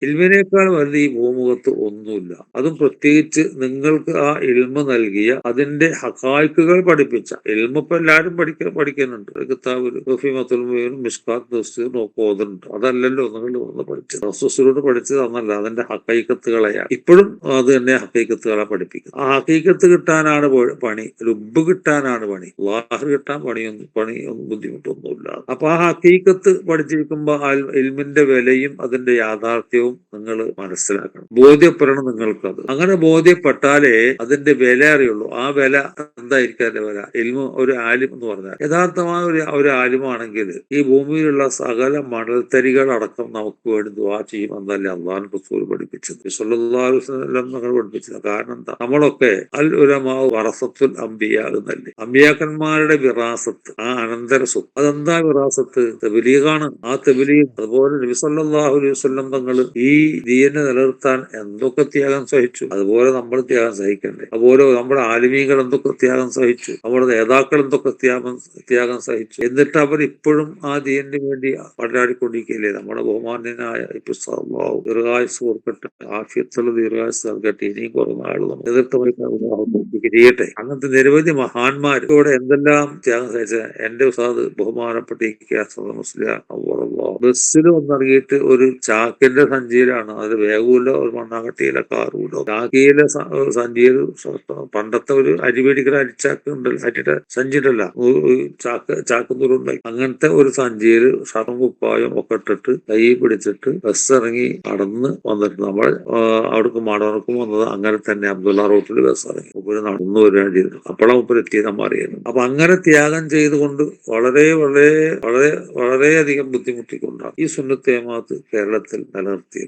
ഇൽമിനേക്കാൾ വലുത് ഈ ഭൂമുഖത്ത് ഒന്നുമില്ല. അതും പ്രത്യേകിച്ച് നിങ്ങൾക്ക് ആ ഇൽമ നൽകിയ അതിന്റെ ഹഖായിഖുകൾ പഠിപ്പിച്ച ഇൽമ ഇപ്പൊ എല്ലാവരും പഠിക്കുന്നുണ്ട്. കിതാബിൽ റഫീഖത്തുൽ മുഈൻ, മിശ്കാത്ത്, തഫ്സീർ ഒക്കെ ഓതുന്നുണ്ട്. അതല്ലല്ലോ നിങ്ങൾ ഒന്ന് പഠിച്ചത്. റസൂലുള്ളാഹിയോട് പഠിച്ചത് അന്നല്ല, അതിന്റെ ഹഖീഖത്തുകളെയാണ്. ഇപ്പോഴും അത് തന്നെ ഹഖീഖത്തുകളെ പഠിപ്പിക്കുന്നത്. ആ ഹഖീഖത്ത് കിട്ടാനാണ് പണി, ലുബ്ബ് കിട്ടാനാണ് പണി. ളാഹിർ കിട്ടാൻ പണിയൊന്നും ബുദ്ധിമുട്ടൊന്നുമില്ല. അപ്പൊ ആ ഹഖീഖത്ത് പഠിച്ചിരിക്കുമ്പോ ഇൽമിന്റെ വിലയും അതിന്റെ യാഥാർത്ഥ്യവും നിങ്ങൾ മനസ്സിലാക്കണം, ബോധ്യപ്പെടണം നിങ്ങൾക്കത്. അങ്ങനെ ബോധ്യപ്പെട്ടാലേ അതിന്റെ വില അറിയുള്ളൂ. ആ വില എന്തായിരിക്കും? അതിന്റെ വില ഇൽമു, ഒരു ആലിം എന്ന് പറഞ്ഞാൽ യഥാർത്ഥമായ ഒരു ആലിമാണെങ്കിൽ ഈ ഭൂമിയിലുള്ള സകല മണൽത്തരികൾ അടക്കം നമുക്ക് വേണ്ടി ദുആ ചെയ്യും എന്നല്ലേ അള്ളാഹു റസൂൽ പഠിപ്പിച്ചത്, സ്വല്ലല്ലാഹു അലൈഹി വസല്ലം നിങ്ങൾ പഠിപ്പിച്ചത്. കാരണം എന്താ? നമ്മളൊക്കെ അൽ ഉലമാ വറസത്തുൽ അംബിയ എന്നല്ലേ, അമ്പിയാക്കന്മാരുടെ വിറാസത്ത്, ആ അനന്തര സ്വത്ത്. അതെന്താ വിറാസത്ത്? തബ്ലീഗാണ്. ആ തബ്ലീഗ്, അതുപോലെ നബി സല്ലല്ലാഹു അലൈഹി വസല്ലം തങ്ങൾ ഈ ദീനിനെ നിലനിർത്താൻ എന്തൊക്കെ ത്യാഗം സഹിച്ചു, അതുപോലെ നമ്മൾ ത്യാഗം സഹിക്കണ്ടേ? അതുപോലെ നമ്മുടെ ആലിമീങ്ങൾ എന്തൊക്കെ ത്യാഗം സഹിച്ചു, നമ്മുടെ നേതാക്കൾ എന്തൊക്കെ ത്യാഗം സഹിച്ചു. എന്നിട്ട് അവർ ഇപ്പോഴും ആ ദീനിന് വേണ്ടി പോരാടിക്കൊണ്ടിരിക്കുകയല്ലേ? നമ്മുടെ ബഹുമാന്യനായ ദീർഘായുസ് കൊടുക്കട്ടെ, ആഫിയത്തുള്ള ദീർഘായുസ് നൽകട്ടെ. ഇനിയും കുറെ നാൾ നമ്മൾ എതിർത്ത് അങ്ങനത്തെ നിരവധി മഹാന്മാർ ഇവിടെ എന്തെല്ലാം ത്യാഗം സഹിച്ച. എന്റെ ഉസ്താദ് ബഹുമാനപ്പെട്ട മുസ്ലിം ബസ്സിൽ വന്നിറങ്ങിയിട്ട് ഒരു ചാക്കിന്റെ സഞ്ചിയിലാണ്, അത് വേഗൂല, ഒരു മണ്ണാങ്കട്ടിയിലെ കാറൂലോ, ചാക്കിയിലെ സഞ്ചിയിൽ പണ്ടത്തെ ഒരു അരി മേടിക്കുന്ന അരിച്ചാക്ക് ഉണ്ടല്ലോ, അരിയുടെ സഞ്ചി ഉണ്ടല്ലോ, ചാക്ക് നൂറുണ്ടായി, അങ്ങനത്തെ ഒരു സഞ്ചിയിൽ ഷർട്ടും കുപ്പായം ഒക്കെ ഇട്ടിട്ട് കൈ പിടിച്ചിട്ട് ബസ് ഇറങ്ങി നടന്ന് വന്നിട്ട് നമ്മൾ അവിടേക്ക് മടവർക്കും വന്നത് അങ്ങനെ തന്നെ. അബ്ദുള്ള റോട്ടിൽ ബസ് ഇറങ്ങി മുപ്പര് നടന്നു വരികയാണ് ചെയ്തത്. അപ്പോഴാണ് മുപ്പര് എത്തിയത് നമ്മൾ അറിയുന്നത്. അപ്പൊ അങ്ങനെ ത്യാഗം ചെയ്തുകൊണ്ട് വളരെ വളരെ വളരെ വളരെയധികം ബുദ്ധിമുട്ടിക്കൊണ്ടാണ് ഈ സുന്നത്ത് ജമാഅത്ത് കേരളത്തിൽ നിലനിർത്തിയത്.